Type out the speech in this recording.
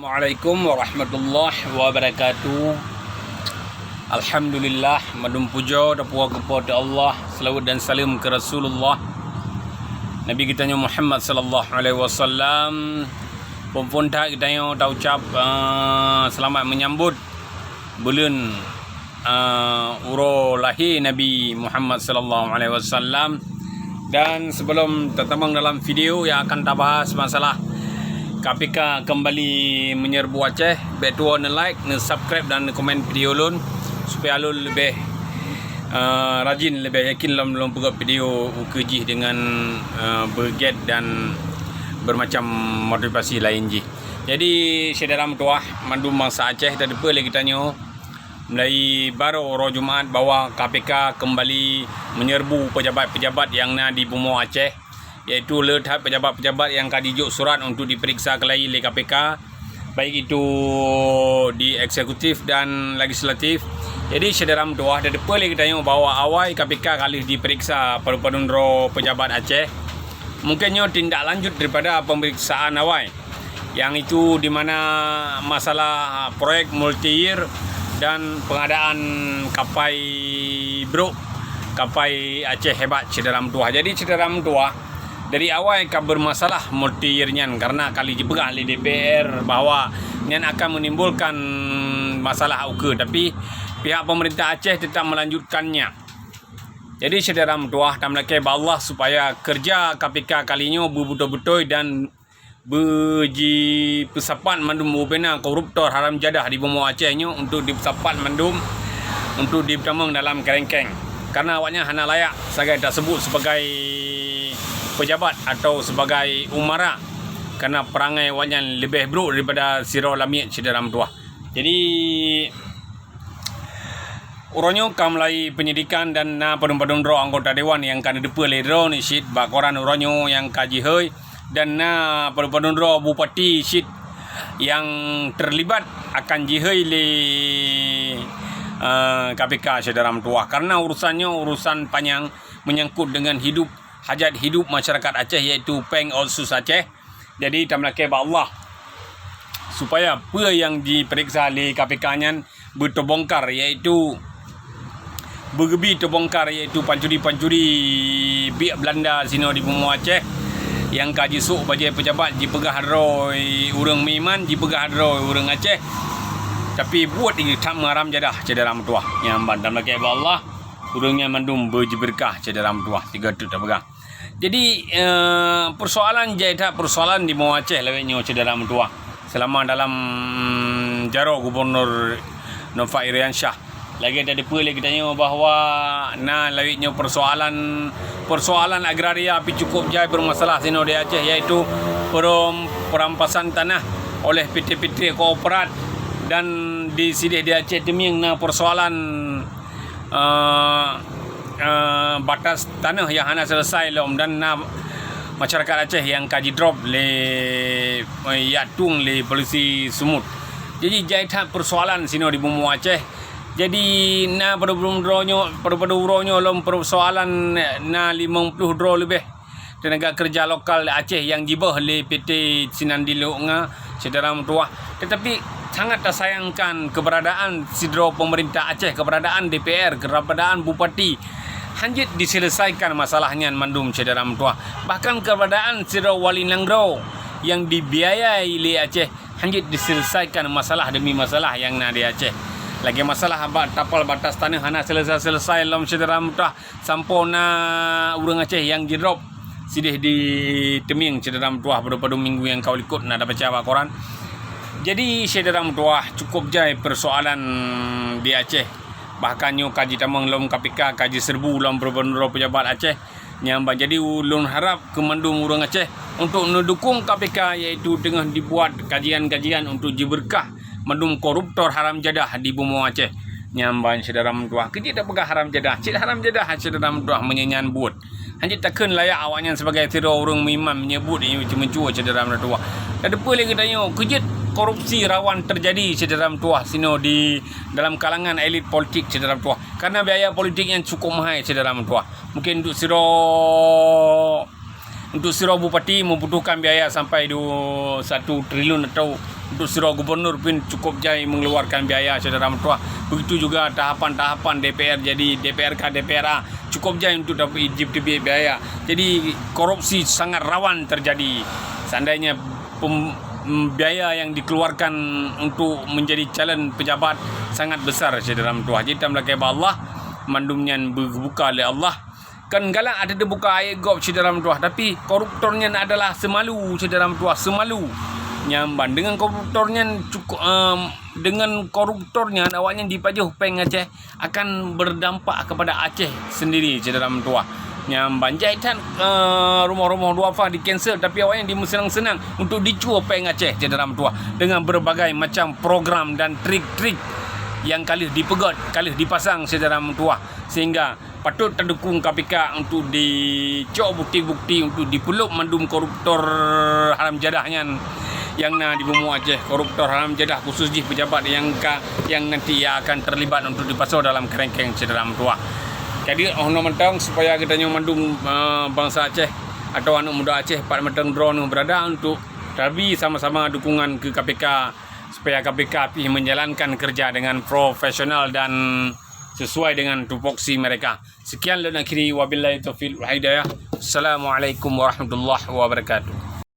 Assalamualaikum warahmatullahi wabarakatuh. Alhamdulillah, madum puja dan puja kepada Allah, selawat dan salam ke Rasulullah Nabi kita Muhammad sallallahu alaihi wasallam. Pun tak kita tak ucap selamat menyambut bulan uro lahir Nabi Muhammad sallallahu alaihi wasallam. Dan sebelum tertembang dalam video yang akan kita bahas masalah KPK kembali menyerbu Aceh, betul like, subscribe dan komen video lun supaya lun lebih rajin, lebih yakin dalam buat video UKJ dengan berget dan bermacam motivasi lain je. Jadi saudara tuah mandum bangsa Aceh tadi apa lagi tanya mulai baru roh Jumaat bahawa KPK kembali menyerbu pejabat-pejabat yang na di Bumau Aceh, iaitu letak pejabat-pejabat yang kadijuk surat untuk diperiksa kembali oleh KPK, baik itu di eksekutif dan legislatif. Jadi saudara tuah ada depan lagi tanya bahawa awal KPK kali diperiksa pada pejabat Aceh, mungkinnya tindak lanjut daripada pemeriksaan awal yang itu di mana masalah proyek multi-year dan pengadaan kapal Aceh hebat saudara tuah. Jadi saudara tuah dari awal kan bermasalah multi-year-nya karena kali dipegah oleh DPR bahawa yang akan menimbulkan masalah UK, tapi pihak pemerintah Aceh tetap melanjutkannya. Jadi saudara tuah tam laki Allah supaya kerja KPK kalinya betul-betul dan berji pesapan mandum bena koruptor haram jadah di Bumau Acehnya untuk dipesapan mandum untuk dipertamang dalam kerengkeng, karena awaknya hana layak sebagai tak sebut sebagai pejabat atau sebagai umara, karena perangai awaknya lebih buruk daripada sirau lamit saudara tuah. Jadi uronyo kam mulai penyidikan dan padum-padum ro anggota dewan yang kan depa ledro ni sit bakoran uronyo yang kaji hoi dan padum-padum ro bupati sit yang terlibat akan jihoi le KPK saudara tuah, karena urusannya urusan panjang menyangkut dengan hajat hidup masyarakat Aceh, iaitu Peng Olsus Aceh. Jadi tamlake ba Allah supaya apa yang diperiksa oleh KPK-nya berterbongkar, iaitu bergebi terbongkar, iaitu pancuri-pancuri biak Belanda sino di Bumau Aceh yang kaji sok bagi pejabat dipegah roy urang Miman, dipegah roy urang Aceh, tapi buat ini tak maram jadah saudara tuah yang bandam lagi ba Allah urangnya mandum berberkah saudara tuah tiga tu tak pegang. Jadi persoalan jaidah persoalan di Bumau Aceh lewatnya saudara tuah selama dalam jaro Gubernur Nova Iriansyah. Lagi ada depa lagi tanya bahawa lawitnya persoalan agraria api cukup jai bermasalah sino di Aceh, iaitu perampasan tanah oleh PT-PT kooperat dan di sini di Aceh demi persoalan batas tanah yang hanya selesai lom dan masyarakat Aceh yang kaji drop le yatung le polisi Sumut. Jadi jaitan persoalan sino di Bumau Aceh. Jadi pada uronyo lom persoalan 50 dro lebih tenaga kerja lokal Aceh yang jibah oleh PT Sinandilo nga saudara tuah. Tetapi sangat tersayangkan keberadaan sidro pemerintah Aceh, keberadaan DPR, keberadaan bupati hanjit diselesaikan masalahnya mandum saudara tuah. Bahkan keberadaan sidro wali nanggro yang dibiayai oleh Aceh hanjit diselesaikan masalah demi masalah yang di Aceh. Lagi masalah tapal batas tanah hana selesai lom saudara tuah sampona urang Aceh yang jedrop sidih di teming saudara tuah pada minggu yang kau ikut ada baca Quran. Jadi saudara tuah cukup jai persoalan di Aceh. Bahkan nyo kaji tamang lom KPK kaji serbu lom berbendera pejabat Aceh nyambang. Jadi ulun harap kemandung urang Aceh untuk mendukung KPK, iaitu tengah dibuat kajian-kajian untuk diberkah mandum koruptor haram jadah di Bumau Aceh nyambang saudara tuah. Kerja tak pegah haram jadah, cik haram jadah saudara tuah menyanyian buat hanjit takkan layak awaknya sebagai tiro urang Miman menyebut ini mencua saudara tuah. Dan depa lagi tanya kerja korupsi rawan terjadi saudara tuah sino di dalam kalangan elit politik saudara tuah, karena biaya politik yang cukup mahal saudara tuah. Mungkin untuk siro bupati membutuhkan biaya sampai 1 triliun atau 2 Untuk Surau Gubernur pun cukup jai mengeluarkan biaya saudara mertua. Begitu juga tahapan-tahapan DPR jadi DPRK, DPRA cukup jai untuk dapat izin biaya. Jadi korupsi sangat rawan terjadi. Seandainya biaya yang dikeluarkan untuk menjadi calon pejabat sangat besar saudara mertua. Jadi dalam lakai Allah mandumnya berbuka oleh Allah. Kan galak ada buka air gop saudara mertua, tapi koruptornya adalah semalu saudara mertua, semalu. Nyamban dengan koruptornya cukup dengan koruptornya awaknya dipajuh peng Aceh akan berdampak kepada Aceh sendiri saudara mertua. Nyamban jahitan rumah-rumah duafa di cancel, tapi awaknya disenang-senang untuk dicuo peng Aceh saudara mertua dengan berbagai macam program dan trik-trik yang kali dipegot, kali dipasang saudara mertua, sehingga patut terdukung KPK untuk dicok bukti-bukti untuk dipeluk mandum koruptor haram jadahnya yang di Bumi Aceh, koruptor haram jadah khusus di pejabat yang nanti akan terlibat untuk dipasau dalam kerengkeng saudara mertua. Jadi mentang supaya kita mandum bangsa Aceh atau anak muda Aceh pada mentang drone berada untuk tapi sama-sama dukungan ke KPK supaya KPK menjalankan kerja dengan profesional dan sesuai dengan tupoksi mereka. Sekian dan akhiri wabillahi taufiq wal hidayah. Assalamualaikum warahmatullahi wabarakatuh.